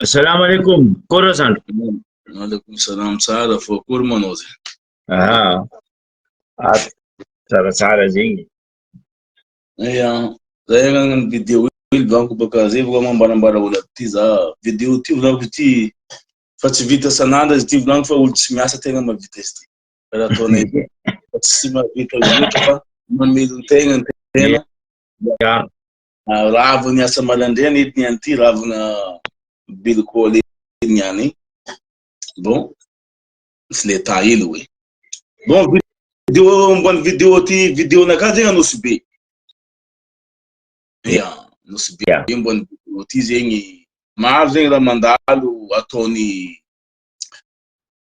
Assalamu alaikum. Korasan. Alaikum salam tsara fo kurmanoze. Aha. At tsara zingi. Zay nga video il banco baka zay vao mambara olo ty za video ty volako ty fa tsy vita sanandra izy ty volako fa olo tsy miasa tegna mavita izy ty. Raha ataonay fa tsy mavita loatra fa mamelo tegna ny tena. Raha vao niasa malandrainy ety niany ty raha vao na bilokôly niany. Bon, tsy leta elo we. Bon, video mbona video ty video naka zegny anosy be. Nosy be mbona video ty zegny maro zegny raha mandalo ataony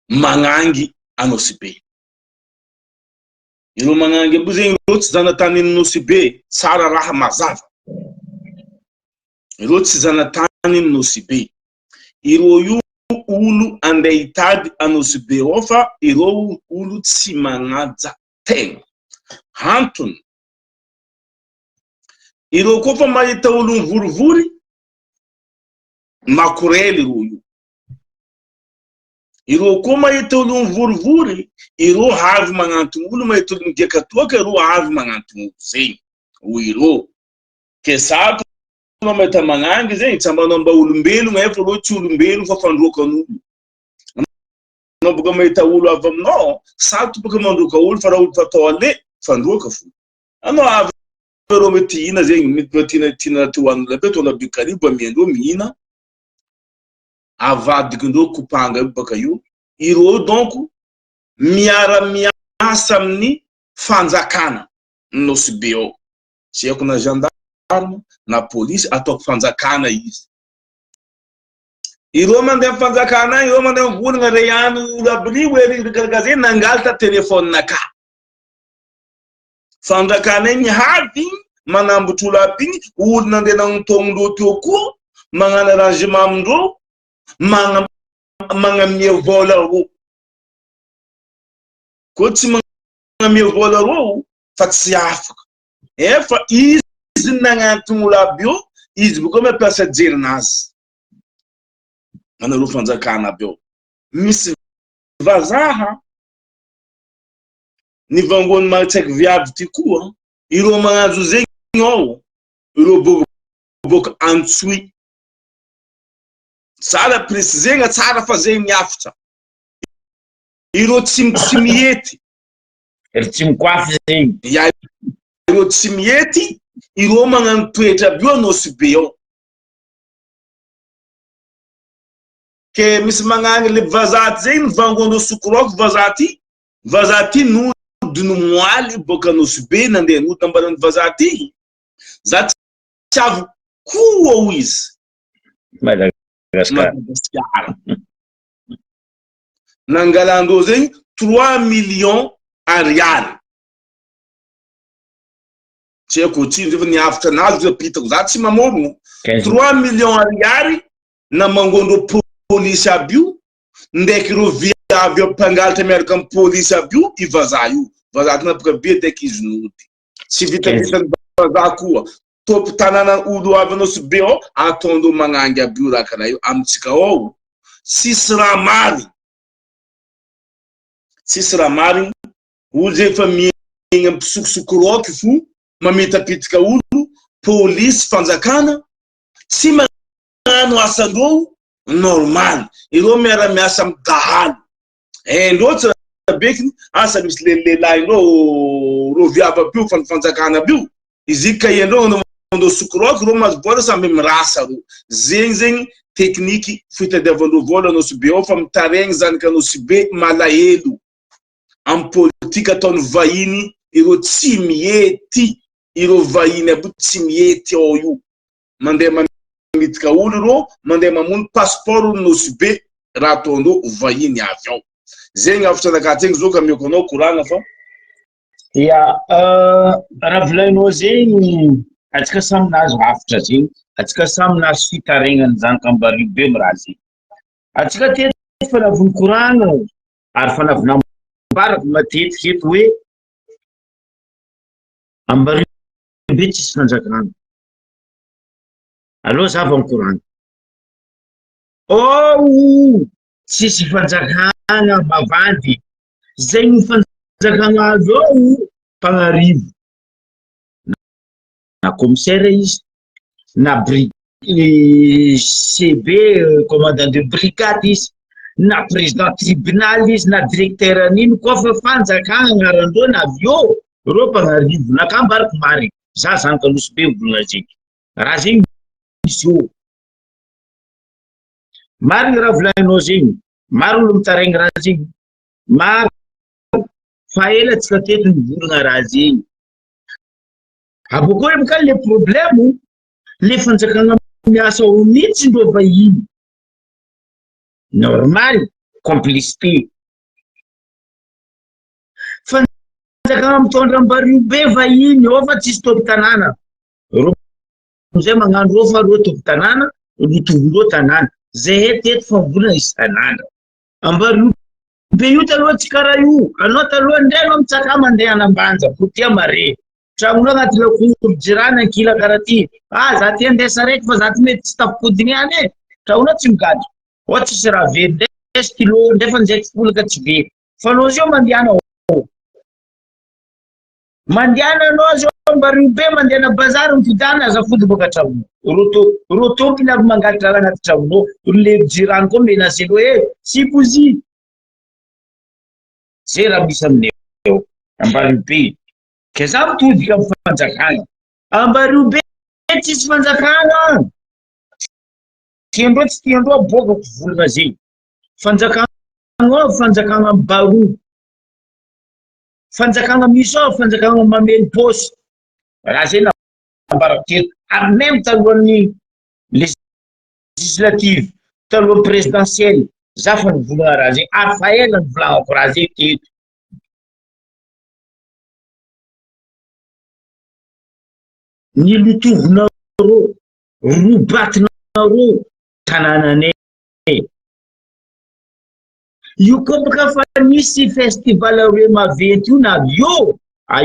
magnangy anosy be. Iro magnangy aby zegny ro tsy zanatany nosy be, tsara raha mazava. Iro tsy zanatany nosy be. Iro io olo andeha hitady anosy be ao fa iro olo tsy magnaja tegna. Antony iro koa fa mahita olo mivorivory makorely iro io. Iro koa mahita olo mivorivory, iro avy magnantony olo, mahita olo migeka toaka iro avy magnantony olo zegny. O iro ke sato no mahita magnangy zegny tsy ambanao mba olombelogno efa ro tsy olombelogno fa fandroakan'olo. Anao boka mahita olo avy aminao, sato boka mandroaka olo fa raha olo fatao ale fandroaka fo. Anao avy ro mety hina zegny, mety tina ty hoan'olo be to labi karibo amiandreo mihina. Avadikindreo kopanga baka io. Iro donc miara-miasa amin'ny fanjakana nosy be ao. Tsy haiko na gendarme na polisy ataoko fanjakana izy. Iro mandeha fanjakana, iro mandeha mivolagna re ihany olo aby ry hoe rigaragazeny nangaly ta telefôny naka. Fanjakana igny havy manambotry olo aby igny, olo nandeha nagnontôgnondreo teo koa magnano arrangement amindreo, magnamia vola ro. Koa tsy magnamia vola ro fa tsy afaka. Efa izy nagnantony olo aby io, izy boka mampiasa jerinazy. Manaro fanjakana aby io. Misy vazaha ny vangony matsaiky viavy ty koa, iro magnanjo zegny ao, iro boka Antsoy. Tsara precisegna tsara fa zegny miafitra. Iro tsy miety. Tsy mikoafy zegny. Iro tsy miety, iro magnano toetra aby io anosy be ao. Ke misy magnagny le vazaty zegny vangondreo sokoroko vazaty nodiny moaly boka anosy be nandeha nodina ambanany vazaty. Za tsy avy koa ao izy. Madagasikara. Nangalandreo zegny 3 millions ariary. Tsy haiko ohatrino rehefa niavitra anazy apitako za tsy mamorogno. 3 millions ariary na mangondreo polisy aby io, ndraiky iro viavy mpangalatra miaraka amin'ny polisy aby io, i vazaha io. Vazaha tena be ndraiky izy nody. Tsy vitavitany vazaha koa. Topo tanana olo avy anosy be ao, ataondreo magnangy aby io raha karaha io. Amitsika ao, sisy raha marigny. Sisy raha marigny. Olo zay efa miegna ampisokosokoroky fo, mamitapitika olo, polisy, fanjakana, tsy magnano asandreo normal. Iro miara-miasa amin'ny dahalo. Ndreo tsy raha bekiny, asa misy lelahy ro viavy aby io, fanjakana aby io. Izy kahiandreo ndreo sokoroky, ro mahazo vola samby mirasa ro. Zegny tekniky fitadiavandreo vola anosy be ao fa mitaregny zanaky anosy be malahelo. Amin'ny politika ataony vahiny, iro tsy miety. Iro vahiny aby tsy miety ao io. Mandeha mamitika olo ro, mandeha mamono passeport olo nosy be, raha ataondreo vahiny avy ao. Zegny avitra anakahy zegny zao ka mioko anao koragna fa. Raha volainao zegny, atsika samy nahazo hafitra zegny, atsika samy nahazo fitaregnany zanakambary be amin'ny raha zegny. Atsika teto fanavony koragna ary fanavona ambaraky matetiky eto hoe Ambarivo be tsisy fanjakana. Aloha za va mikoragna. tsisy fanjakana mavandy zay ny fanjakana azo ao mpagnarivo na commissaire izy na CB commandant de brigade izy na président tribunal izy na directeur an'ino koa fa fanjakana agnarandreo na avy eo mpagnarivo nakambariko mary za zany kaloso be volana zeky raha zegny misy eo mary raha volaninao zegny maro olo mitaregny raha zegny maro fa ela tsika teto nivolagna raha zegny aboko ka le problème le fanjakana miasa ao mihitsy ndreo vahiny normal complicité fanjakana mitondra ambario be vahiny ao fa tsisy tompy tanàna ro zay magnano ro fa ro tompy tanàna nitovindreo tanàna zay teto fa volana isan'andro ambario be io taloha tsy karaha io anao taloha ndray anao mitsaka mandeha anambanja kotia mare tragnonao agnaty lakoro jirana ankila karaha ty za ty andeha sarety fa za ty mety tsy tafikodiny any e tragnonao tsy migadro ohatsy tsisy raha very ndray stylo ndray fa njaitsy polaka tsy very fa anao zio mandehanao mandehananao zio ambario be mandeha na bazary mipidana azafody boka tragnonao ro tompony avy mangalatra raha agnaty tragnonao le jirany koa mena zelo sipozy zay raha misy aminay eo ambario be ke za mitodika amy fanjakana ambario be tsisy fanjakana tiandreo tsy tiandreo abokako volagna zegny fanjakana ao fanjakana baro fanjakana misy ao fanjakana mamely posy raha zay nambarako teto ary même talohan'ny législative talohan'ny présidentielle za fa nivolagna raha zegny ary fa ela nivolagnako raha zegny teto nilotovinareo robatinareo tanànanay io koa baka fa nisy festival roe maventy io na io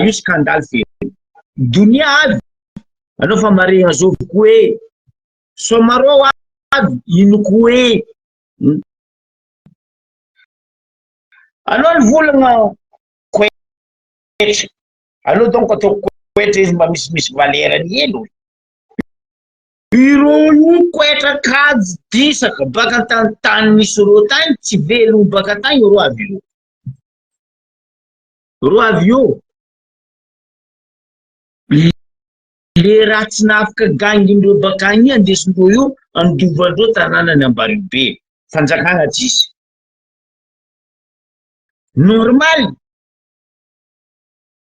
io scandale feny donia avy anao fa maregna zovy koa somarao avy ino koa anao nivolagna koetra anao donc ataoko koetra izy mba misimisy valerany elo iro io koetra kajy disaka baka tany misy ro tany tsy velo baka tany ro avy io le raha tsy nafaka gangindreo baka agny andesindreo io andovandreo tanànany ambario be fanjakana tsisy normal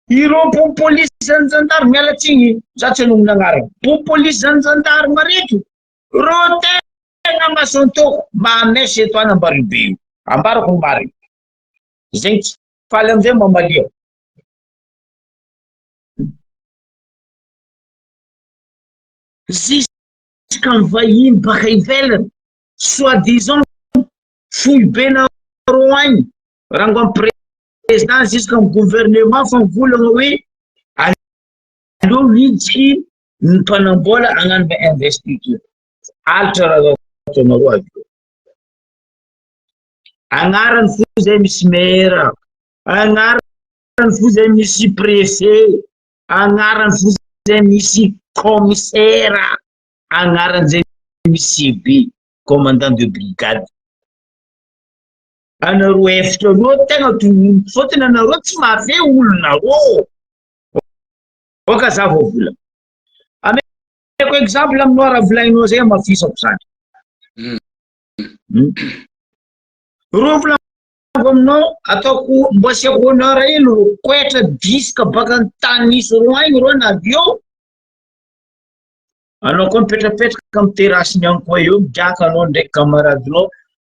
iro police zany gendarme mialatsiny za tsy anonona agnarana police zany gendarme reto ro tegna masantoko mamesy eto any ambario be io ambarako ny marina zegny tsy faly amizay mamalia ziska ny vahiny baka ivelany soi-disant foy be naro agny raha ngo amy président ziska amy gouvernement fa mivolagna hoe aleo hijiky ny mpanambola agnano investiture alitra raha ataonareo avy eo agnarany fo zay misy maire agnarany fo zay misy préfet agnarany fo zay misy commissaire agnarany zay misy CB commandant de brigade anareo efitra anao tegna fotony anareo tsy mafe olonareo oka za vao vola ameko exemple aminao raha volagninao zay mafisako zany ro volanako aminao ataoko mbo asiako honneur elo koetra disika baka ny tany misy ro agny ro na avy eo anao koa mipetrapetraka amy terasiny agny koa eo migiaka anao ndraiky camaradinao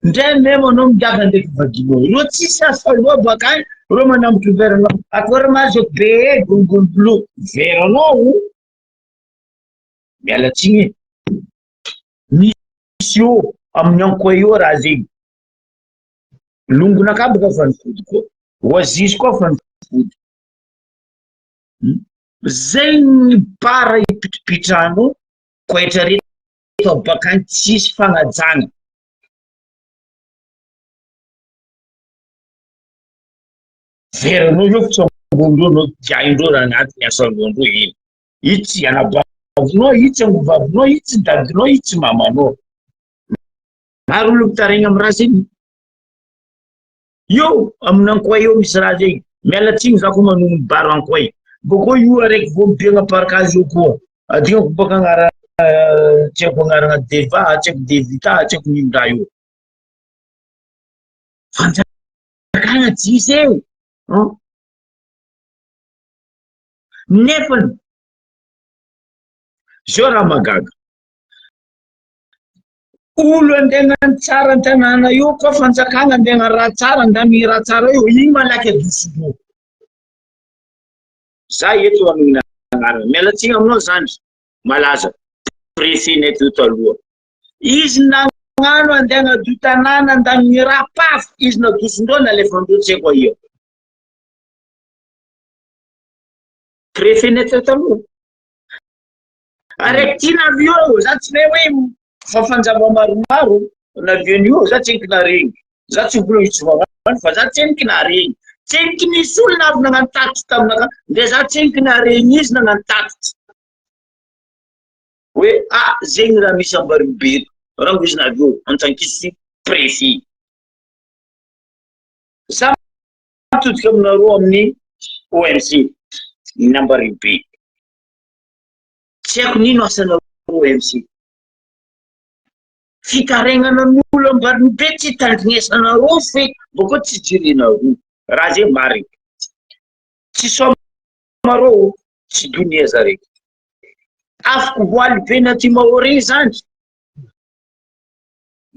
ndray memo anao migiaka ndraiky vaginao ro tsisy asa loa baka agny ro manambotry veranao akory mazoko be gologolo veranao mialatsiny misy io amin'ny agny koa eo raha zegny longona ka baka fa nifody koa oazizy koa fa nifody zay ny para ipitripitrano koetra reto baka agny tsisy fagnajana veranao io fitsambondreo no diaindreo raha anaty asandrondreo iny. Io tsy anabavinao, io tsy angovavinao, io tsy dadinao, io tsy mamanao. Maro olo mitarigny amin'ny raha zay. Io amin'ankoay eo misy raha zay. Miala tsiny za koa manao baro ankoay. Boko io araiky vao mibiagna parkazy io koa. Adignako baka agnara tsy haiko agnarana Deva, tsy haiko Devita, tsy haiko ino raha io. Fanjakana tsisy eo. Nefany zao raha magaga. Olo andeha tsara an-tanàna io koa fanjakana andeha raha tsara, andamy raha tsara io, igny malaky adosonao. Za eto amin'ny agnarana miala tsiny aminao zany malaza préfet eto taloha. Izy nagnano andeha hanadio tanàna andamy raha paf, izy nadosondreo nalefandreo tsy haiko io. Préfet eto taloha. Araiky ty navio, za tsy hoe fafanjava maromaro navian'io, za tsy naregny. Za tsy mbola hitsovavany fa za tsy naregny. Tsy nisy olo navy nagnano tatitry taminaka, de za tsy naregny izy nagnano tatitry. Hoe zegny raha misy Ambaribe eto. Raha izy navio en tant qu'ici préfet. Za mitodika aminareo amin'ny OMC ny Ambaribe. Tsy haiko nino asanareo OMC. Fitaregnana n'olo Ambaribe tsy tandrinesanareo fe boko tsy jirenareo. Raha zay marina. Tsy somareo tsy donia zareo. Afaka voaly be na ty mahoriny zany.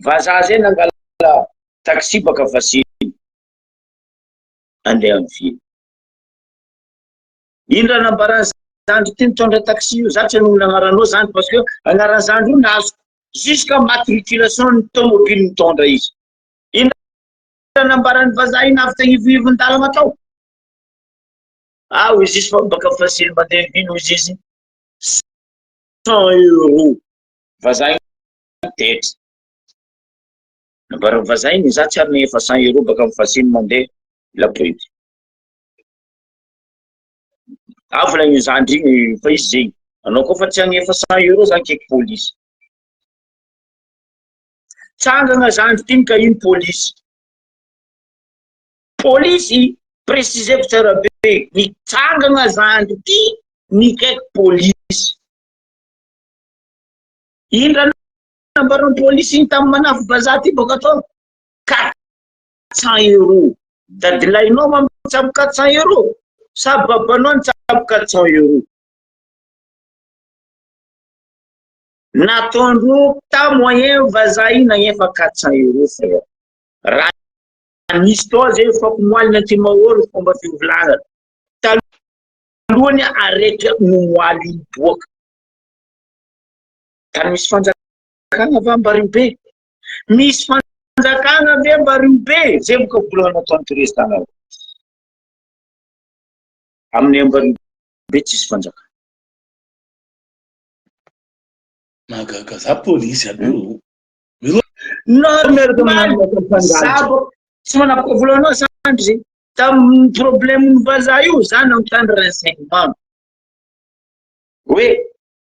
Vazaha zay nangala taxi baka Vasily. Andeha amin'ny fily. Ino raha nambarana zandry ty mitondra taxi io, za tsy hanome agnaranao zany parce que agnaran'ny zandry io nazo jusqu'à matriculation ny tomobily mitondra izy. Ino raha nambarany vazaha iny avy tagnivoivon-dalana tao. Hoy izy fa baka Vasily mandeha vily hoy izy 100 €. Vazaha iny tetry. Nambarany vazaha iny za tsy harina efa 100 € baka amin'ny Vasily mandeha la preuve. Volagny zandry igny fa izy zegny. Anao koa fa tsy hanefa 100 € zany kaiky polisy. Tsangana zandry ty ka ino polisy. Polisy préciseko tsara be, mitsangana zandry ty ny kaiky polisy. Ino raha nambaran'ny polisy iny tamin'ny manafy vazaha ty baka atao 400 €. Dadilahinao mamitsabo 400 €. Sa babanao nitsabo 400 €. Nataondreo ta moyen vazaha iny nagnefa 400 € frère. Raha nisy tao zay fa moaly ty mahoro fomba fivolagnana. Talohany araiky moaly boaka. Tany misy fanjakana va Ambaribe? Misy fanjakana ve Ambaribe? Zay boka volana tao an'ty tanàna. Amin'ny Ambaribe tsisy fanjakana. Magaga za polisy aby io. Normal sabo tsy manapaka volanao zandry zay. Tamin'ny problème vazaha io za nanontany renseignement. Hoe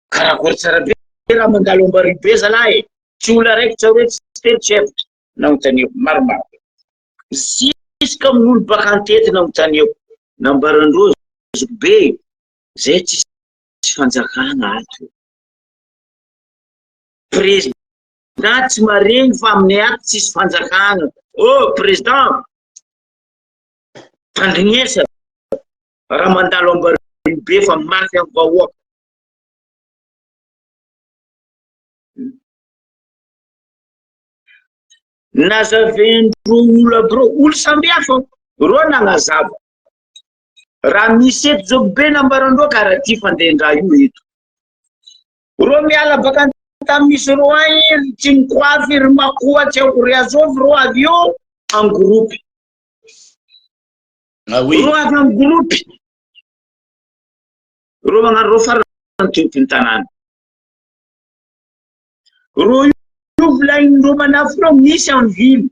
karakory tsara be raha mandalo Ambaribe zalahy. Tsy olo araiky tsy hoe tsy tery-tsefitra nanontaniako maromaro. Ziska amin'ny olo baka antety nanontaniako. Nambarandreo be zay tsisy fanjakana ato. Président tsy maregny fa amin'ny ato tsisy fanjakana. Président tandrignesa raha mandalo Ambaribe fa mafy amin'ny vahoaka. Nazavendreo olo aby reo, olo samby hafa ro nagnazava. Raha misy eto zao be nambarandreo karaha ty fandehandraha io eto. Ro miala baka tamin'ny misy ro agny tsy mikoafy ry makoa tsy haiko ry azovy ro avy eo en groupe. Ro avy en groupe. Ro magnano ro farany tompony tanàna. Ro io volagnindreo manafy reo misy amin'ny vily.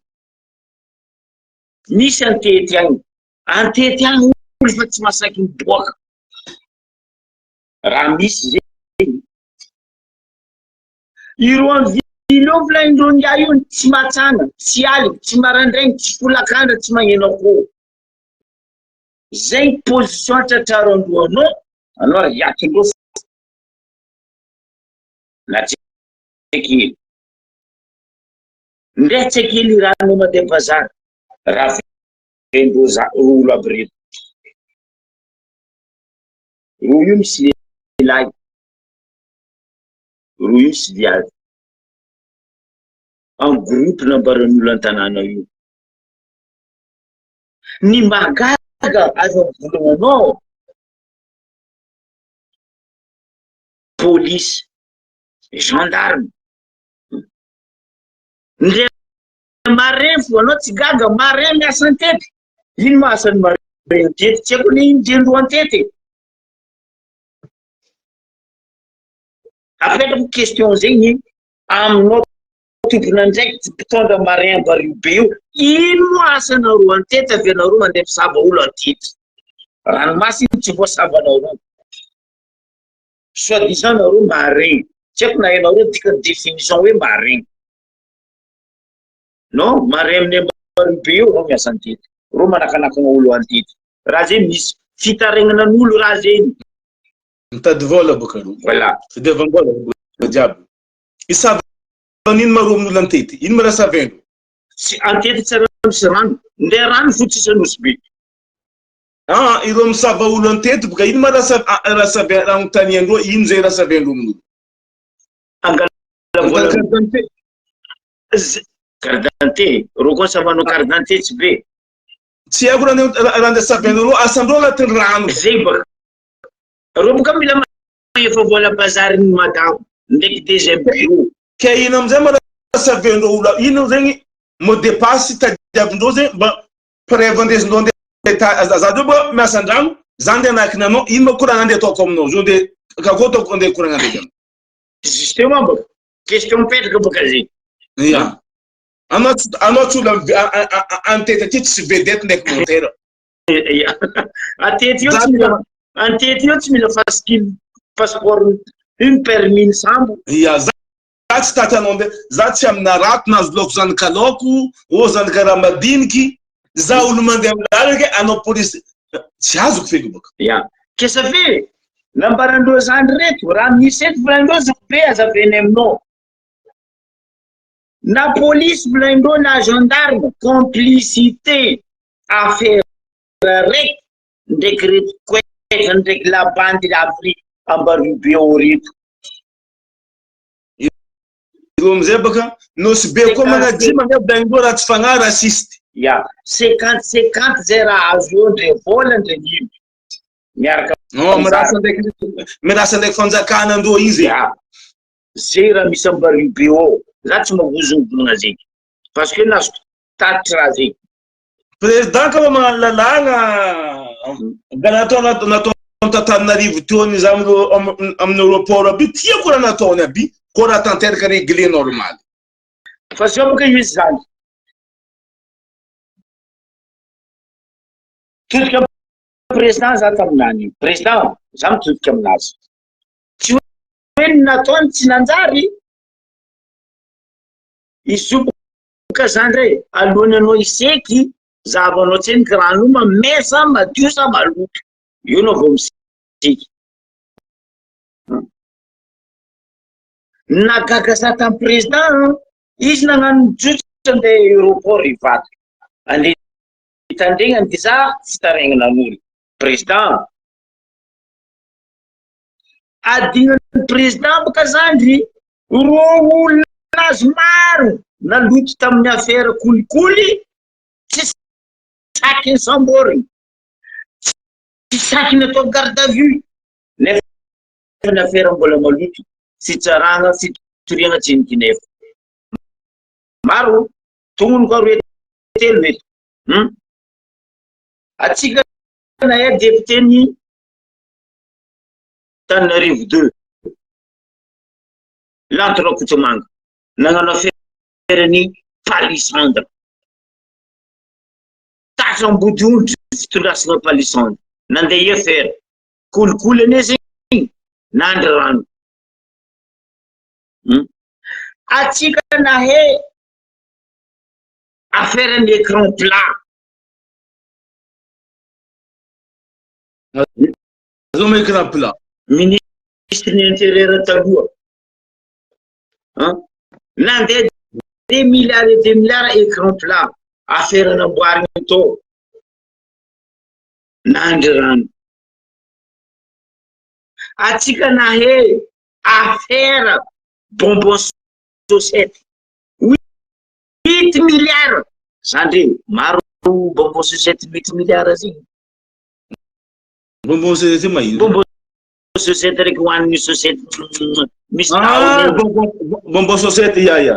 Misy antety agny. antety any olo fa tsy masaky miboaka raha misy zay ireo am'vilo volaindreo ngia io tsy matsana tsy aliky tsy marandraigny tsy folakandra tsy magneno akoho zay position tratrarandreo anao riakindreo na tsekely ndray tsekely raha no mandeha bazary raha vendreo olo aby reto ro io misy lehilahy ro io sy viavy en groupe nambaran'olo an-tanàna io ny magaga azo volagna police gendarme ndre marin fo anao tsy gaga marin miasa antety ino mahasany marin antety tsy haiko ny indrendro antety apetrako question zegny aminao tompona ndraiky tsy mpitondra marin bario be io ino moasanareo antety avy anareo mandeha misava olo antety ranomasiny tsy voasavanareo soi-disant nareo marin tsy haiko na hainareo tika définition hoe marin non marin amin'ny bario be io reo miasa antety reo manakanakana olo antety raha zay misy fitaregnanan'olo raha zeny mitady vola boka ro voilà fidiavam-bola jiaby isavan'ino mareo amin'olo antety ino ma raha savendro tsy antety tsara misy rano nde rano fotsisy anosy be ireo misava olo antety boka ino ma raha anontaniandreo ino zay raha savendro amin'olo angala vola carte d'identité reo koa savanao carte d'identité tsy be tsy haiko raha nde savendreo asandreo agnatin'ny rano zay baka reo boka mila efa vola bazariny madamo ndraiky deuxième bureau ke ino amizay ma raha savendreo olo ino zegny mo dépasse tadiavindreo zegny mba preuve andesindreo azadreo mba miasa andrano za nde anakiny anao ino ma korana nde ataoko aminao zo nde kako ataoko nde korana ndraiky anao justement baka question mipetraka baka zay ya anao tsy olo antety aty tsy vedety ndraiky montaire antety io tsy mila fasikily passeport ino permis sambo ya za tsy taty anao nde za tsy amina rato nazo loko zanakaloko o zanakaraha madiniky za olo mandeha milalaka anao polisy tsy azoko feky boka ya kesa fe nambarandreo zany reto raha misy eto volaindreo zabe azaveny aminao na police volaindreo na gendarme complicité affaire raiky ndraiky reto koetra ndraiky labandy avy ambario be ao reto ireo amizay baka nosy be koa magnadia mandeha volaindreo raha tsy fagnahy rasiste ya 50 zay raha azo eo ndre vola ndre ino miaraka mirasa ndraiky fanjakanandreo izy ya zay raha misy ambario be ao za tsy mahozony volagna zegny parce que nazo tatitra raha zegny président ka magnano lalagna natao Antananarivo teony za amin'ny aéroport aby tiako raha nataony aby ko raha tanteraka réglé normal fa zao boka io izy zany todika président za taminany président za mitodika aminazy tsy hoe nataony tsy nanjary izy io boka zany re alohany anao iseky zavanao tseniky rano io mamesa madio sa maloto io nao vao miseky nagaga sa tamy président izy nagnano mijotra nde aéroport ivato andeha hitandregnany de za fitaregnanan'olo président adignan'ny président boka zandry ro olonazy maro naloto tamin'ny affaire kolikoly tsy sakiny samboriny tsy sakiny atao garde à vue nefa ny affaire mbola maloto fitsaragna fitoriagna tsinikinefa maro tongony koa roe telo eto atsika nahay député ny Tananarivo 2 Lantorakotomanga nagnano affaire ny palissandre tatra ambody ondry fitondrasana palisandro nandeha iafera kolikoly ane zegny nandry rano atsika nahe affaire-ny écran plat zoma écran plat ministre ny intérieur taloha nandeha des milliards écran plat affaire namboarigny to nandry rano atsika nahe affaire bonbon society 8 milliards zandre maro bonbon society 8 milliards zigny bonbon society mahino bonbon society raiky hoaniny society misy bonbon society ya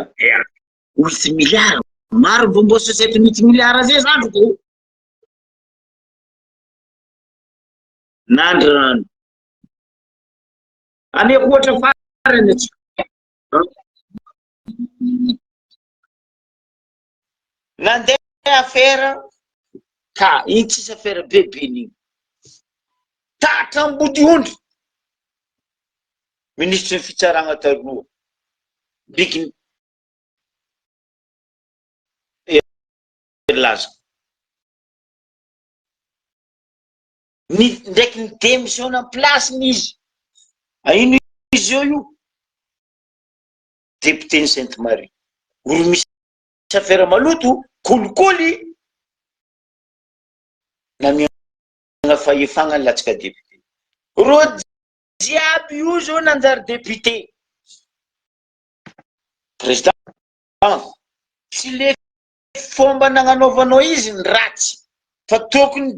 8 milliards maro bonbon society 8 milliards zay zandroko nandry rano ane ohatra farany atsika nandeha affaire ka igny tsisy affaire bebe nigny tatra ambody ondry ministre ny fitsaragna taloha bikiny laza ny ndraiky ny démission na place n'izy ino izy io député ny Sainte Marie olo misy affaire maloto kolikoly na miagna fahefagna latsaka député ro jiaby io zao nanjary député président tsy le fomba nagnanaovanao izy ny ratsy fa tokony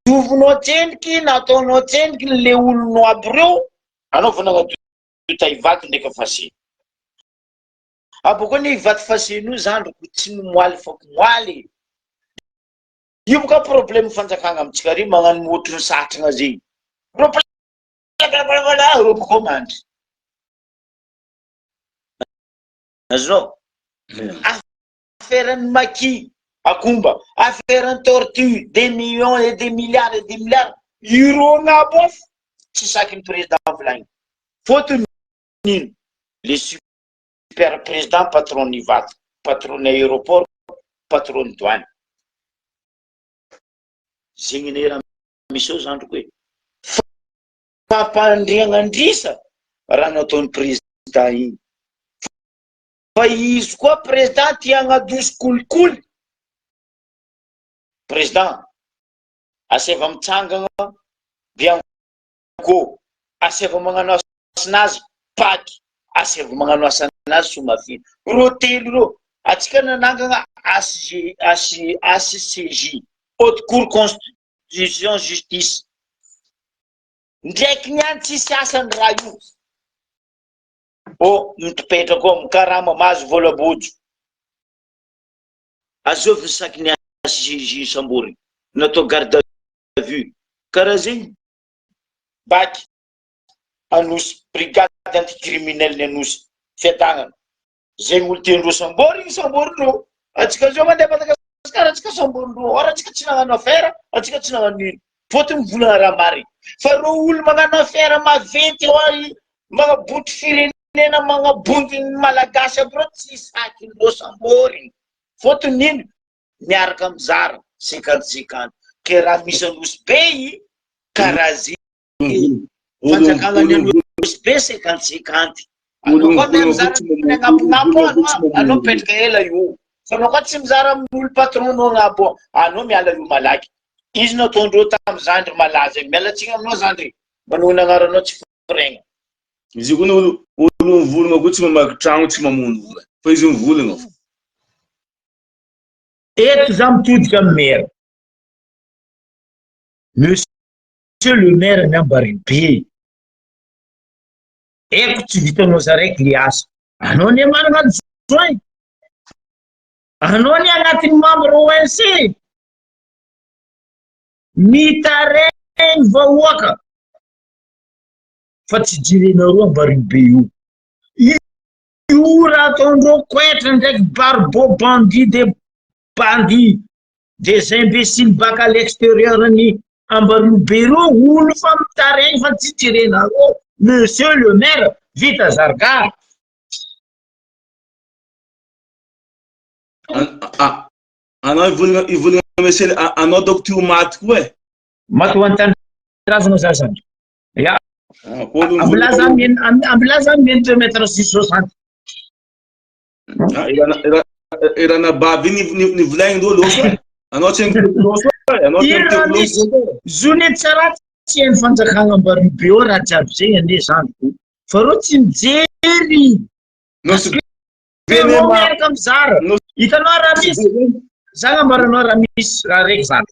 diovinao tsendriky na ataonao tsendriky le olonao aby reo anaovanao dota ivaty ndraiky fasy abokoa ny ivaty faseno zandroko tsy mimoaly fa moaly io boka problème fanjakagna amitsika ry magnano motry ny satragna zegny robokomandry azao affaire-ny maki akomba affaire-ny tortue des millions et des milliards ironabo tsy saky ny président volagny fotony nino le super président patron ny vaty patron ny aéroport patron ny douane zegny ne raha misy ao zandroko hoe fampandriagna andrisa raha nataon'ny président igny fa izy koa président tia agnadoso kolikoly président aseva mitsangagna bianco aseva magnano asanazy paky aseva magnano asanazy somafiny ro telo ro atsika nanangagna ACCJ haute cour constitution justice ndraiky niany tsisy asany raha io mitopetraka ao mikarama mahazo volabojo azovy saky ny ACCJ sambory natao garde à vue karaha zegny baky anosy brigade anticriminel ny anosy fiatagnana zegny olo tiandro sambory igny sambory ro atsika zao mandeha Madagasikara atsika sambory ro ora atsika tsy nagnano affaire atsika tsy nagnano nino fotony volagna raha marigny fa ro olo magnano affaire maventy magnabotry firenena magnabongy ny malagasy aby reo tsy saky ndro sambory fotony nino miaraka mizara 50-50 ke raha misy anosy be karaha zegny fanjakagna ny anosy be 50-50 anao koa mea mizara agnaponampo anao mipetraka ela io fa anao koa tsy mizara amin'olo patronao agnabo anao miala io malaky izy nataondreo tamy zandry malaza mialatsigny aminao zandry manohona agnaranao tsy firegna izy koa olo mivolagna koa tsy mamaky tragno tsy mamono vola fa izy mivolagna eto za mitodika amy maire monsieur le maire ny Ambaribe eko tsy vitanao zaraiky le asa anao ny managna adjoint anao ny agnatin'ny membre ONC mitaregny vahoaka fa tsy jirenareo Ambaribe io io raha ataondreo koetra ndraiky barbeau bandit de bandit des imbéciles baka à l'extérieur ni Ambaroubero olo fa mitaregny fa tsy tirenareo monsieur le maire vita zarga anao ivolagna monsieur anao docteur maty koa e maty ho an-tanindrazana za zany ya ambila za mety mettre 660 irana baby ni volagnindreo loso e anao tsy loso e anao misy zone tsara tsy hainy fanjakagna Ambaroubeo raha jiaby zegny ane zandriko fa reo tsy mijery miaraka mizara hitanao raha misy zany ambaranao raha misy raha raiky zany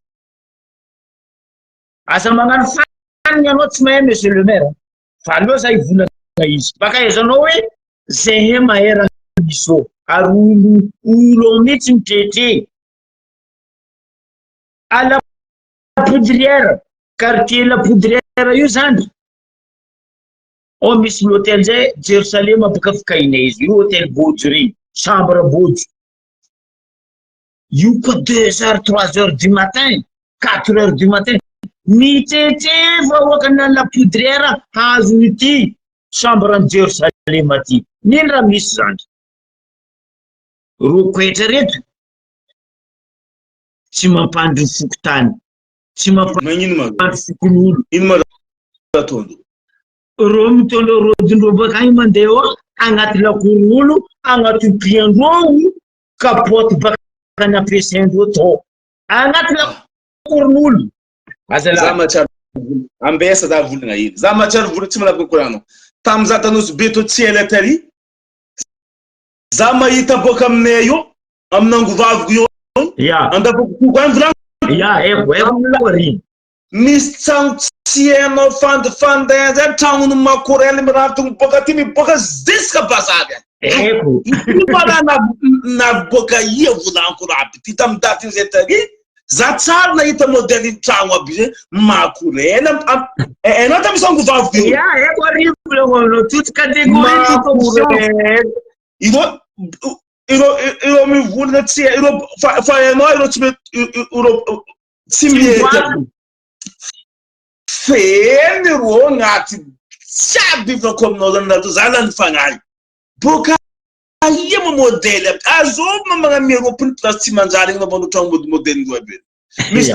asa magnano faniny anao tsy mahay monsieur le maire fa aleo za hivolagna izy baka aizanao hoe zay mahay raha misy ô ary olo mihitsy mitretre à la Poudrière quartier la Poudrière io zany misy l'hôtel zay Jérusalem baka fikaina izy io hôtel Bojo regny chambre Bojo io koa 2h 3h du matin 4h du matin mitretre fa oakana la Poudrière hazo ity chambre en Jérusalem aty nino raha misy zany rokoetra reto tsy mampandry fokotany tsy mampandry fokon'olo ino ma ataondro reo mitondra rodindreo bakagny mandeha ao agnaty lakorolo agnaty piandreo kapoty bakany ampiasaindreo tao agnaty lakoron'olo za matsara ambesa za volagna iny za matsara volagna tsy manavaka koranao tamza tanoso be to tsy ela tary za mahita boka aminay io aminangovaviko io andavoko any volagna misy tragno tsy hainao fandeha zay tragnony makorely miravitogny boka ty miboka ziska bazary eko na boka ia volanko raby ty tamy daty iny zay tary za tsara nahita modèle tragno aby zay makorely enao tamy sangovaviko io eko arivo toute catégorie ireo mivolagna tsy ireo fa hainao ireo tsy mety tsy mety feny ro agnaty tsiaby ivako aminao zany nato za zany fagnahy boka ia mo modèle azovy magname ropony place tsy manjary igny namanao tragno modèle ndo aby misy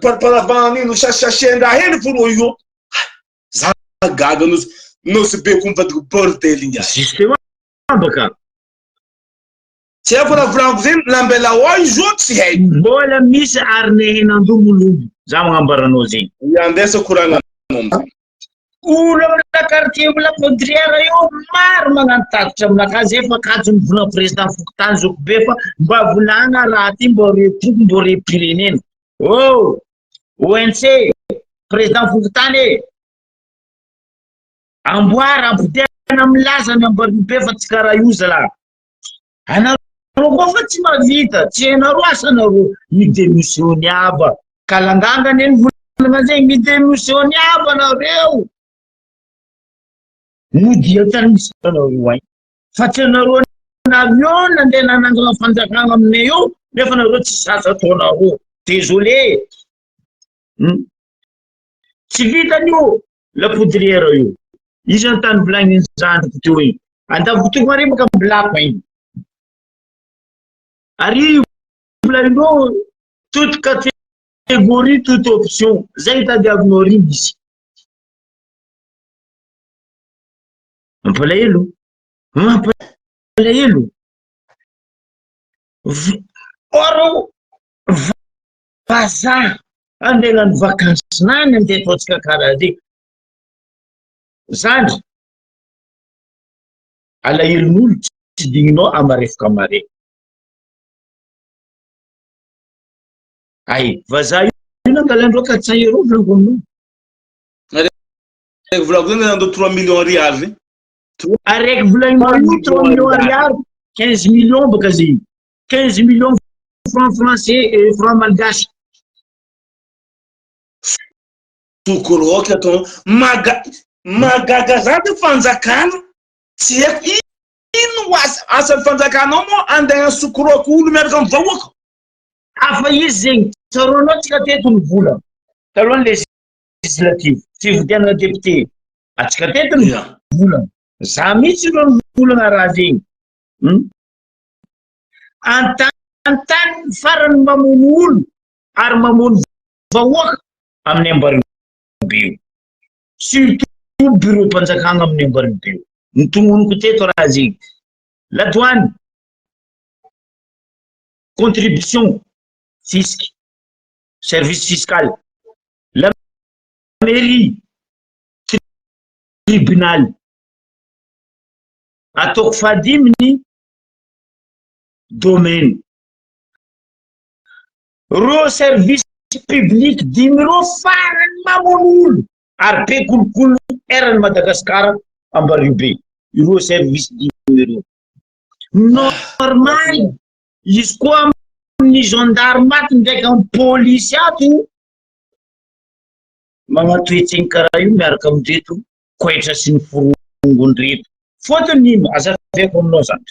parparavant ino sachendraha hely fo ro io za gaga nosy be kombadiko bordel igny baka tsy haiko raha volaniko zay lambela ao izy io tsy haiko mbola misy ary nehenandromolombo za magnambaranao zegny andesa koragna amizay olo amina quartier la Poudrière io maro magnano takitra aminakazy efa kajo mivolagna président Fokotany zoko be fa mba volagna raha ty mbo repoko mbo repirenena ONC président Fokotany amboara ampotena milaza ny Ambaroubeo fa tsy karaha io zalahy anareo koa fa tsy mavita tsy hainareo asanareo midémissiony aba kalangangany eny volagna zay midémissiony aba nareo modia tany misy anareo ay fa tsy anareo navio nandeha nanangana fanjakagna aminay io nefa nareo tsy sasa ataonareo désolé tsy vitan'io la Poudrière io izy ny tany volagniny zandriko teo igny andavotoko ary baka milapa igny ary volagnindreo toute catégorie toute option zay tadiavinao ry misy mampalahelo oro vazaha andeha nany vakansy nany andeha ataotsika karaha zay zandry alahelon'olo tsy digninao amarefoka mare ay vazaha io nangalandreo 400 € volango aminao volako zany nandao 3 millions ariary araiky volagninao io 3 millions ariary 15 millions baka zay 15 millions francs français et francs malgache tokoroky atao magaga zany fanjakana tsy haiko ino asan'ny fanjakanao moa andeha sokoroky olo miaraka amin'ny vahoaka afa izy zegny tsaroanao tsika teto ny vola talohan'ny législative fividianana député atsika teto ny volana za mihitsy ro ny volana raha zegny antany farany mamono olo ary mamono vahoaka amin'ny Ambaribe surtout bureau mpanjakana amin'ny Ambaribe ny tomoniko teto raha zegny la douane contribution fisc service fiscal la mairie tribunal ataoko fahadiminy domaine ro service public dimy ro farany mamono olo ary be kolokolo erany Madagasikara Ambaribe iro service dimy ro normal izy koa amin'ny gendarme ato ndraiky amin'ny police ato magnatoetsegny karaha io miaraka amin'reto koetra sy ny forongony reto fotony ino azaveko aminao zany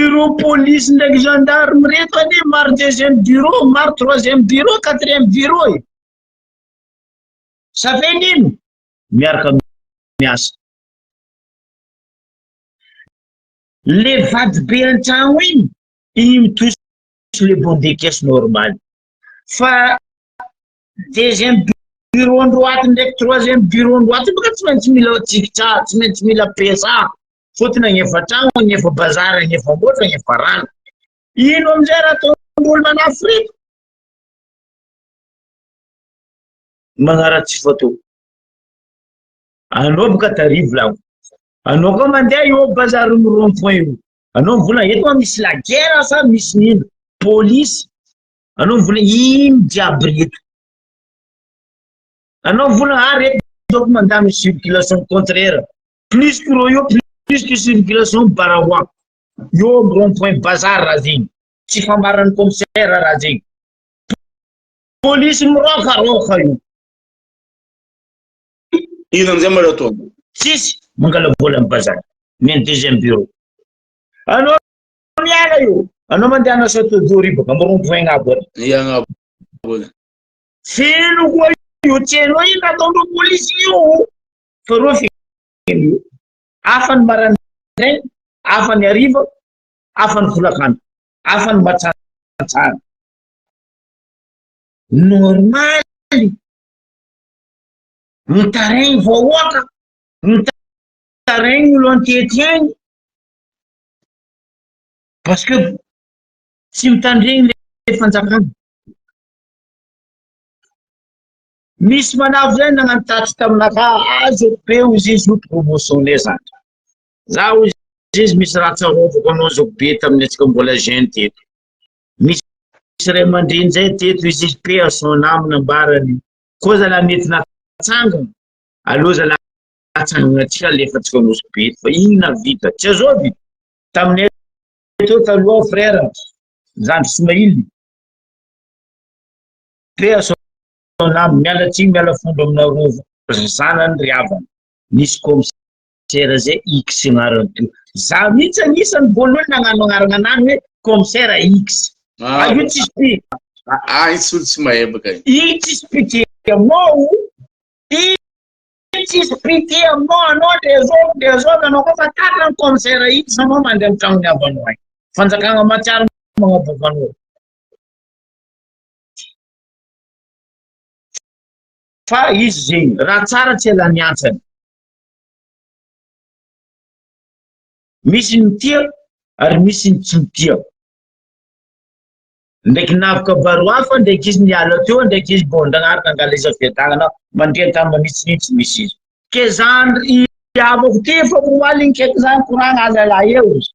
iro police ndraiky gendarme reto ane maro deuxième bureau maro troisième bureau quatrième bureau safenino miaraka miasa le vady be an-tragno igny mitosy le bon de caisse normal fa deuxième bureau andro ato ndraiky troisième bureau andro ato baka tsy maintsy mila tsikitra tsy maintsy mila pesa fotony agnefa tragno agnefa bazary agnefa motra agnefa rano ino amizay raha ataon'olo manafrika magnaratsy fatao anao boka tarivo lao anao koa mandeha io bazary ny rond-point io anao mivola eto misy la guerre sa misy nino police anao mivola ino jiaby reto anao mivola reto donc mandamy circulation contraire plus que ro io plus que circulation barahoa io rond-point bazar raha zegny tsy famarany commissaire raha zegny police mirokaroka io ino amizay mara atao tsisy mangala vola amin'ny bazar men deuxième bureau anao miala io anao mandeha anasa todori baka amin'ny rond-point gn'abo iagnabo feno koa io tianao ino ataondro police io fa ro feno io afany marandraigny afany hariva afany folakandro afany matsantsana normal mitaregny vahoaka mitaregny olo antetiagny parce que tsy mitandregny le fanjakana misy manavo zay nagnano taty taminaka azo be ozy izy io promotion le zany za ozy izy misy raha tsarovako anao zao be tamin'ny atsika mbola jeune teto misy ray aman-dreny zay teto izy pe son namina ambarany koa zala mety natsangana aloha zala atsangana atsika lefa atsika nosy be fa igny na vita tsy azao vita taminay teo taloha frère Zandry Ismaily pe son namina miala tsiny miala fondro amina rova zanany riavana nisy commissaire zay X agnarany teo za mihitsy anisany voalohany nagnano agnarana anazy hoe commissaire X io tsisy pi isy olo tsy mahay baka igny tsisy pité aminao tsisy pité aminao anao dezoky anao koa fa tarina ny commissaire X anao mandeha amin'ny tragnony avanao agny fanjakagna matsiaro magnaboaka anao fa izy zegny raha tsara tsy ela niantsany misy ny tia ary misy ny tsy tia ndraiky navaka baro hafa ndraiky izy niala teo ndraiky izy bon ndagnaraka angala izy afiatagnana mandreha tamy manitsinitsy misy izy ke zany iavako ty fa koaligny kaiky zany koragna aza la eo izy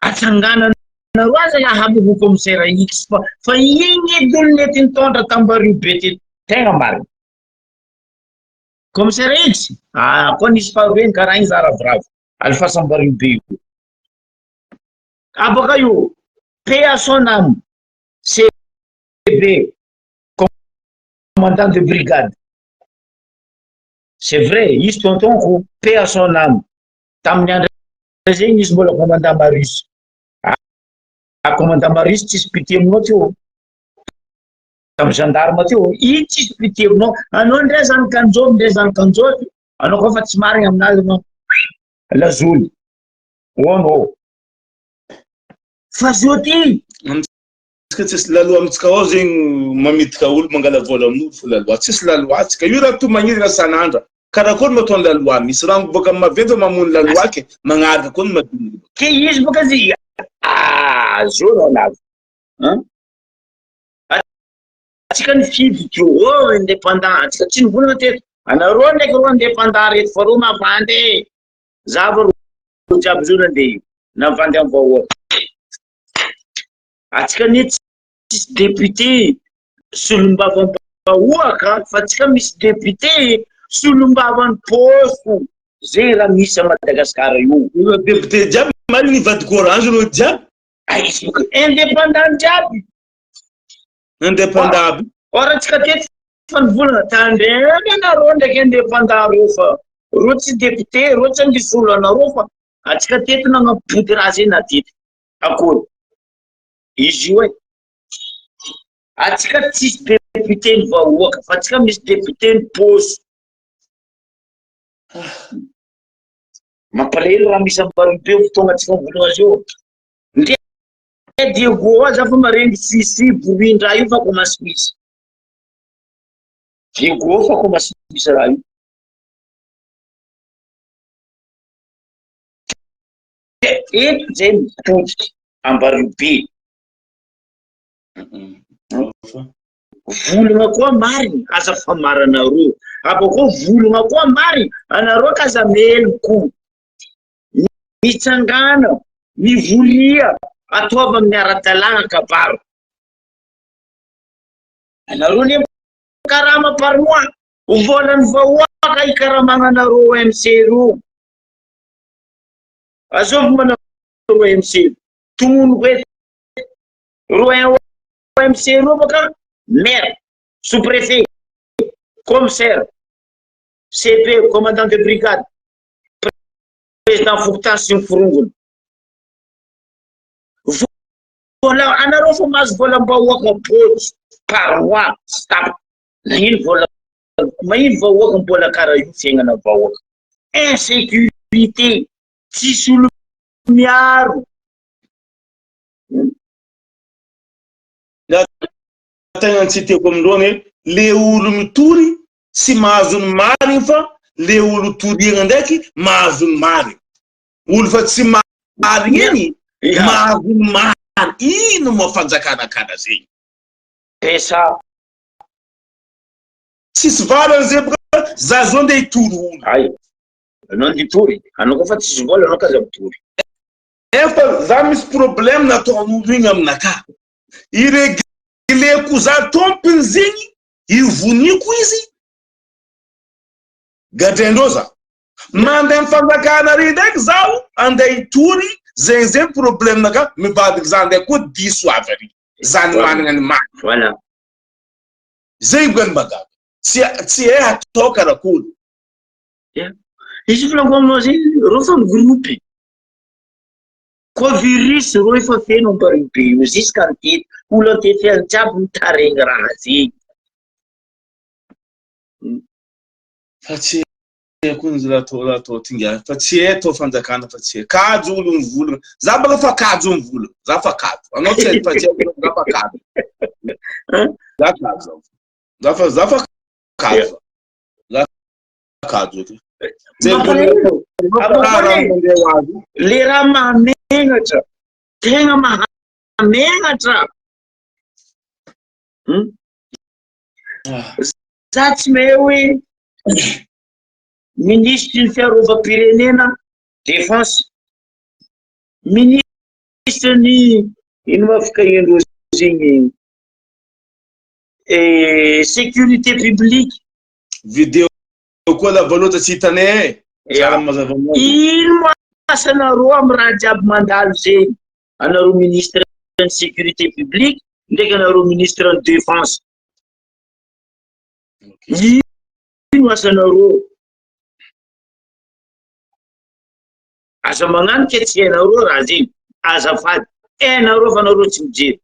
atsanganana ro aza ahavoko commissaire X fa igny edolo nety nitondra tambaribe ty tegna marina commissaire X koa nisy faharoeny karaha igny za ravoravo alifasambaribe io abaka io paix à son âme CB commandant de brigade c'est vrai izy tontonko paix à son âme tamin'ny andro zegny izy mbola commandant Marius. Commandant Marius tsisy pitié aminao teo. Tamin'ny gendarme teo, iny tsisy pitié aminao. Anao ndray zany kanjô, ndray zany kanjô, anao koa fa tsy marigny aminazy anao. Lazolo. Anao. Fa zio ty. Ka tsisy laloa amitsika ao zegny mamidika olo mangala vola amin'olo fo laloa. Tsisy laloa atsika. Io raha to magniry sanandra. Karakory matao laloa misy raha boka maventy mamono laloa ke magnaraka koa no madiny. Ke izy boka zy. Zio raha lavo. Atsika ny fidiky io indépendant. Atsika tsy nivolagna teto. Anareo ndraiky ro indépendant reto fa ro mavandy. Zava ro jiaby zio nandeha navandy amin'ny vahoaka. Atsika ny tsisy député solombavam-bahoaka fa atsika misy député solombavan'ny pôsy. Zay raha misy a Madagasikara io. Député jiaby marigny nivadika orange ro jiaby. Indépendant jiaby. Indépendant aby. Ora atsika teto fa nivolagna tandrena anareo ndraiky indépendant reo fa ro tsy député, ro tsy angisolo anareo fa atsika teto nagnapody raha zay na teto. Akory? Izy io atsika tsisy député ny vahoaka fa atsika misy député ny pôsy. Mampalahelo raha misy ambaribeo fotoagna atsika mivolagna azy io. Ndre Diego za fa marengy sisi borindraha io fa komasy misy. Diego fa komasy misy raha io. Eto zay mipodiky ambaribe. Volagna koa marigny aza famaranareo. Abako volagna koa marigny anareo kaza meloko. Mitsangana, mivolia, ataova amin'ny ara-dalàna kabaro. Anareo ne karama par mois, volan'ny vahoaka ikaramagna anareo OMC ro. Azovy manao OMC, tomono hoe ro OMC ro baka maire, sous-préfet, commissaire, CP, commandant de brigade, président Fokotan sy ny forongony. Vola anareo fa mahazo volam-bahoaka pôtsy par mois stap. Magnino vahoaka mbola karaha io fiaignana vahoaka. Insécurité, tsisy olo miaro. Tegna tsy tiako amindreo le olo mitory sy mahazo ny marigny fa le olo toriagna ndraiky mahazo ny marigny. Olo fa tsy marigny eny mahazo ny marigny. Ino mo fanjakanakana zegny? Pesa. Tsisy valany zay boka za zao ndeha hitory olo. Ay, anao nditory, anao koa fa tsisy vola anao kaza mitory. Efa za misy problème nataon'olo igny aminaka. Iregleko za tompony zegny, ivoniko izy. Gadraindreo za. Mandeha mifanjakana ry ndraiky zaho, andeha hitory, zay problème naka mivadiky za ndraiky koa diso avy ary. Zany managna ny marigny. Voilà. Zay gwen bagaba. Tsy hay atao karakory. Izy filango aminao zegny, reo fa migroupy. Koa virus reo efa feno ambaribe io, jusqu'à teto. Olo teto any jiaby mitaregny raha zegny. Fa tsy haiko ny raha atao tinga. Fa tsy hay atao fanjakana fa tsy hay. Kajo olo mivolagna. Za baka fa kajo mivolagna. Za fa kajo. Anao tsy hay fa tsy hay za fa kajo. Za kajo. Za fa kajo. Za kajo. Le raha mahamenatra, tegna mahamenatra. Za tsy mahay hoe ministre ny fiarovam-pirenena, défense, ministre ny ino mafika endro zegny sécurité publique. Video koa lava loatra tsy hitanay. Ino mo asanareo amin'ny raha jiaby mandalo zegny? Anareo ministre ny sécurité publique ndraiky anareo ministre ny défense. Ino asanareo? aza magnano ke tsy hainareo raha zeny azafady hainareo fa nareo tsy mijery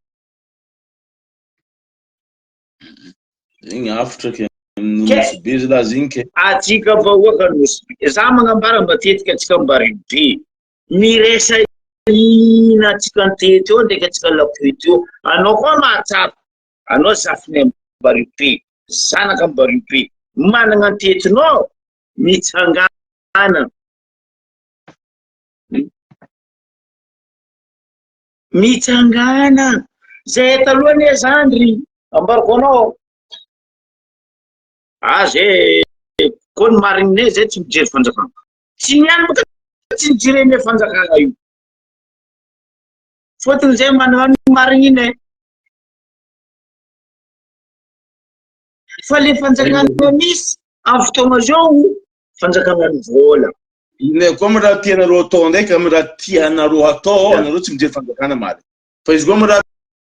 igny afatra ke nosy be izy laha ziny ke atsika vahoaka nosy be za magnambara matetika atsika mbaribe miresa ina atsika antety eo ndraiky atsika lapety eo anao koa mahatsapa anao zafiny mbaribe zanaka mbaribe manana antetinao mitsangana mitsangana zay talohany zandry ambariko anao zay koa ny marinine zay tsy mijery fanjakana tsy niany baka tsy nijireny fanjakana io fotony zay manano marinine fa le fanjakana misy amin'ny fotoagna zao fanjakana ny vola ine koa mi raha tianareo atao ndraiky amy raha tianareo atao anareo tsy mijery fanjakana maly fa izy koa mi raha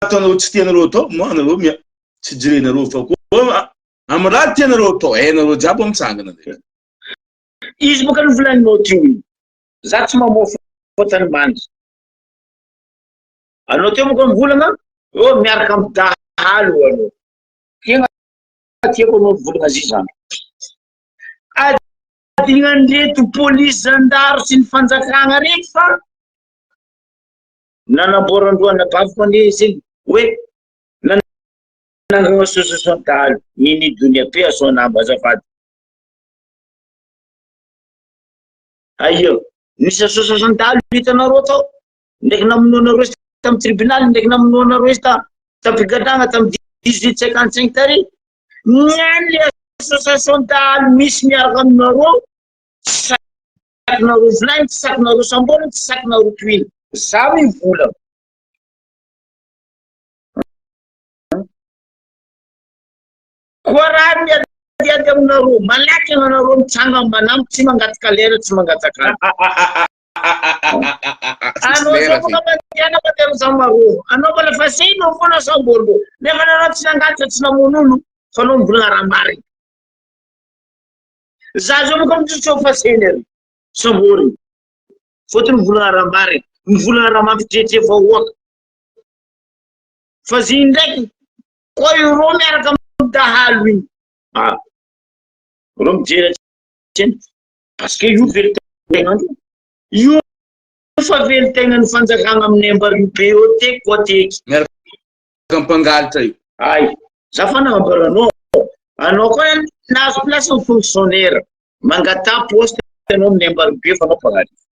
ataonareo tsy tianareo atao mo anareo tsy jerenareo fa koa amy raha tianareo atao hainareo jiaby mitsangana ndraiky izy boka ny volaninao teo iny za tsy mamoa fotany mandry anao teo moka mivolagna miaraka amy dahalo anao kena tiako anao mivolagna zy zany adignandreto polisy zandaro sy ny fanjakagna reky fa nanamboarandroana baviko ane zegny hoe nanangana sososontalo nini donia pe asonamba azafady aio nisy sososontalo hitanareo tao ndraiky namonoanareo izy tamy tribunal ndraiky namonoanareo izy tapigadagna tamy 1855 tary niany le sososontalo misy miaraka aminareo sakinareo volagny tsy sakinareo sambolony tsy sakinareo toiny za mivola koa raha miadiady aminareo malaky anareo mitsanga manampo tsy mangataka lera tsy mangataka anao zao boka mandiana mandeha mizamareo anao mbola fa seinao foana sambolo nefa nanao tsy nangataka tsy namonolo fa anao mivolagna raha marina za zao boka mijotso fa seny ary sambory fotony mivolagna raha marina mivolagna raha mampidretre vahoaka fa ziny ndraiky koa iro miaraka dahalo iny ro mijery tseny parce que io velitenga io fa velitegnany fanjakagna amin'ny ambaribe eo teky koa teky miaraka ampangalitra io ay za fa nagnambaranao anao koa nahazo place ny fonctionnaire mangata poste anao amin'ny ambaribe fa anao mpagnarivo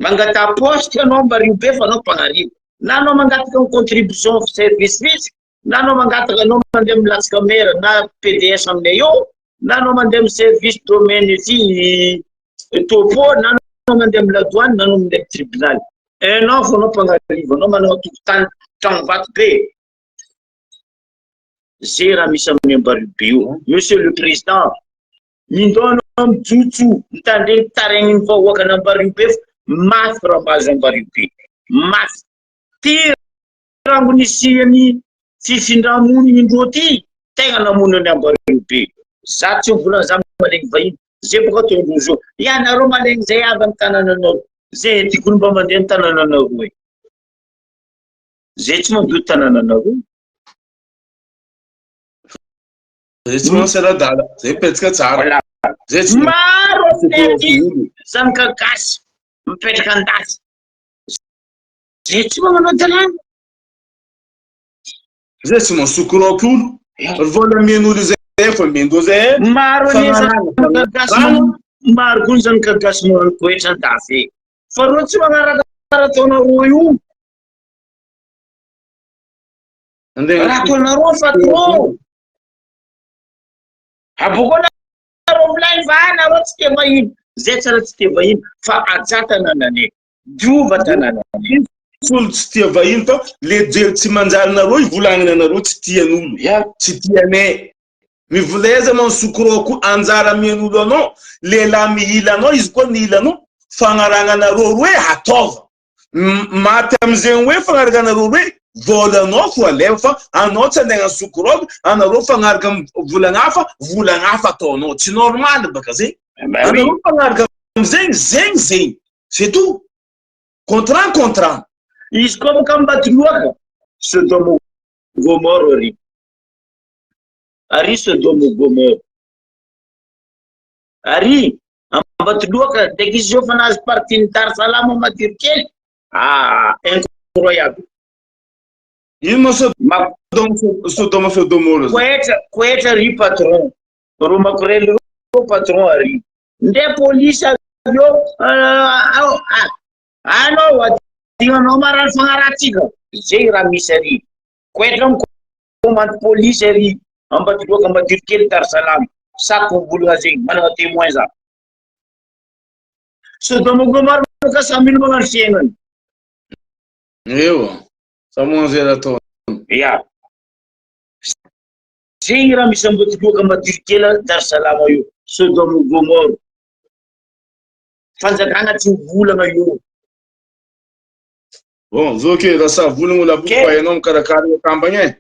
mangata poste anao ambaribe fa anao mpagnarivo na anao mangataka ny contribution service fisy na anao mangataka anao mandeha amy latsaka mera na PDS aminay eo na anao mandeha amy service domaine izy topo na anao mandeha amy ladoany na anao mandeha amy tribunal anao fa anao mpagnarivo anao manao tokotany tragno vato be zay raha misy amin'ny ambaribe io monsieur le président mindao anao mijotso mitandregny taregny ny vahoaka ny ambaribe mafy raha mahazo ambaribe mafy ty rango nisiany fifindramony indro ty tegna namonany ambaribe za tsy mivolagna za malegny vahiny zay boka tondro zao ianareo malegny zay avy amy tanànanao zay tikony mba mandeha amy tanànanao e zay tsy mandoto tanànanao zay tsy mansy ara-dala zay mipetraka tsara zay tsy maro aminety zany kagasy mipetraka andasy zay tsy magnano dalàna zay tsy mansokoroky olo volamen'olo zay fa mendo zay maro maro koa zany kagasy magnano koetra andafy fa ro tsy magnarakarah ataonareo io raha ataonareo fa trop abokonareo volagny va nareo tsy te vahiny zay tsara tsy te vahiny fa aja tanànane diova tanànane folo tsy tia vahiny fa le jery tsy manjarinareo ivolagnina anareo tsy tian'olo tsy tianay mivoleza mansokoroko anjara mian'olo anao lehilahy mihila anao izy koa mihila anao fagnaragnanareo roe ataova maty amizegny hoe fagnaragnanareo roe volanao fo aleva fa anao tsy andegna sokoroko anareo fagnaraka volagna hafa ataonao tsy normal baka zay anareo fagnaraka Zeng, c'est tout. Contrat. Izy koa moka ambaty loaka Sodoma Gomora ary Sodoma Gomora ary ambaty loaka ndraiky izy zao fa nahazo partiny Dar Salama madiro kely incroyable. Ino ma Sodoma Fedomora Koetra ry patron ro makorely ro patron ary nde police avyo anao adinanao marary fagnaratsika zay raha misy ary koetra commande police ary ambaty loaka ambadiro kely Dar Salama sako volagna zegny manana témoin za Sodoma Gomora ka samilo magnano fiaignany eo samonzera to ya zegny raha misy ambaty loaka ambadiro kely Dar Salama io Sodoma Gomora fanjakana tsy volagna io. Bon, zo ke da sa volagna la buka ianao mikarakara io kambagna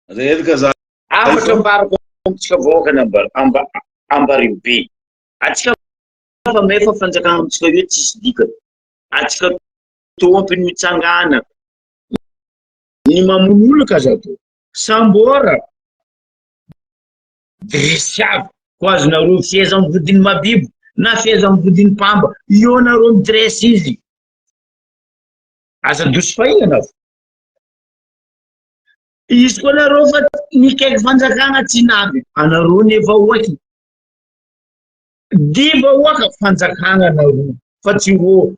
redaka za afatra ambarako amitsika vahoakany Ambaribe atsika fa mefa fanjakana amitsika io tsisy dikany atsika tompiny mitsangana ny mamon'olo za to sambora dresiavy ko azonareo fieza amin'ny vodiny mabibo na fieza amin'ny vodiny pamba io nareo midress izy aza dosy fahinana izy koa nareo fa nikaiky fanjakana tsy navy anareo nefa oaky diva oaka fanjakana nareo fa tsy ro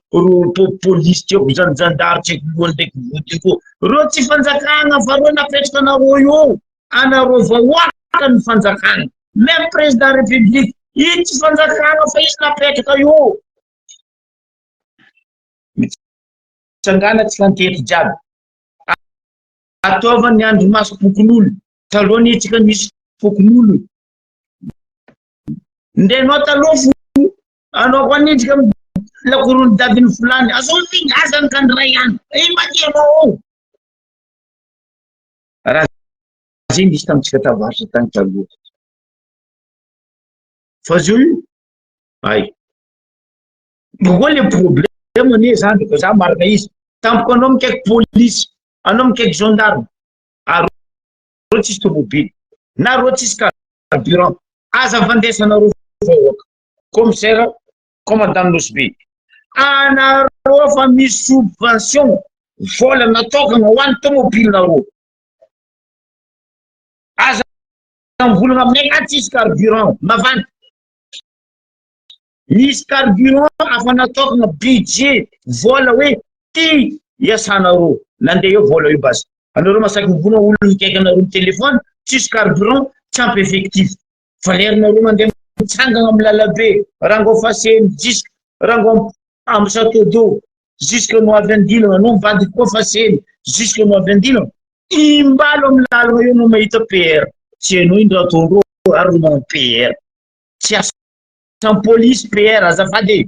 police tiako jandarme tiako olo ndraiky vody ko ro tsy fanjakana fa ro napetraka anareo io anareo vahoaka ny fanjakana même président république iny tsy fanjakana fa izy napetraka io mitsangana tsy fantety jiaby ataovany ny andro maso pokon'olo talohany itsika misy pokon'olo ndenao taloha fo anao koa nitsika lakorony daviny fulany azao migazany kandray ihany ino matianao raha zegny misy tamitsika tavaritra tany taloha fa zio io ay koa le problème ane zany ko za marina izy tampoko anao mikaiky police anao mikaiky gendarme aro tsisy tomobily na ro tsisy carburant aza vandesanareo vahoaka commissaire commandant nosbe anareo fa misy subvention vola natokana ho an'ny tomobily nareo aza mivolagna aminay ka tsisy carburant mavandy misy carburant afa natokana budget vola hoe ty iasanareo nandeha eo vola io basi anareo masaky mivolagna olo mikaiky anareo ny telefone tsisy carburant tsy ampy effectif fa lerinareo mandeha mitsangana amin'ny lalabe rango faseny jusque rango amin'ny château d'eau jusque no avy andilana no mivadiky koa faseny jusque no avy andilana imbalo amin'ny lalana eo no mahita PR tsy hainao ino raha ataondreo ary manao PR tsy asan'ny police PR azafady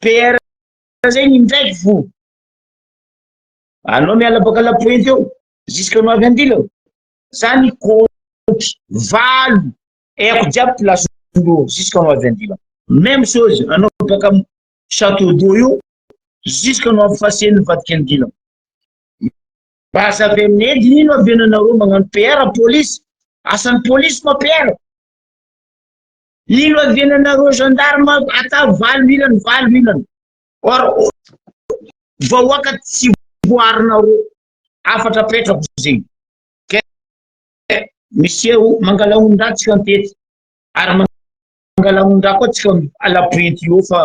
PR zegny indraiky fo anao miala baka la pointe eo jusque no avy andilana zany compte valo eko jiaby place ndo jusque no avy andilana même chose anao baka château d'eau io jusque no avy faseny mivadiky andilana basa avy amin'ny edy ino avy anareo magnano PR police asan'ny police ma PR ino avy anareo gendarme ata valo milana or vahoaka tsy voarinareo afatra petrako zegny monsieur mangala ondra tsika antety ary mangala ondra koa tsika ala pointe io fa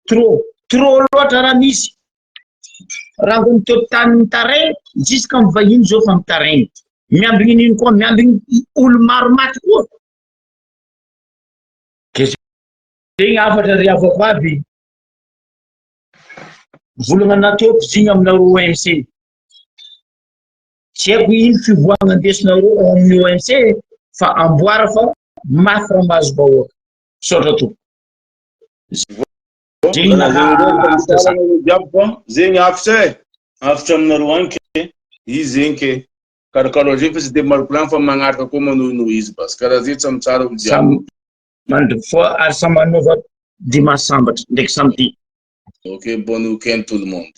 trop loatra raha misy rango miteo tany taraigny jusque mivahiny zao fa mitaraigny miambigny ino koa miambigny olo maro maty koa zegny afatra ry avako aby volagna nateo pizigny aminareo OMC tsy haiko ino fivoagna andesinareo amin'ny OMC fa amboara fa mafy raha mahazo vahoaka sotra to zegny afitra aminareo any ke izy zegny ke karakaraha zegny fa tsy de maro plan fa magnaraka koa manohinoho izy bas karaha zay tsy amitsara olo jiaby mandry fo ary samy manova dimanche sambatra ndraiky samedi. Ok, bon week-end tout le monde.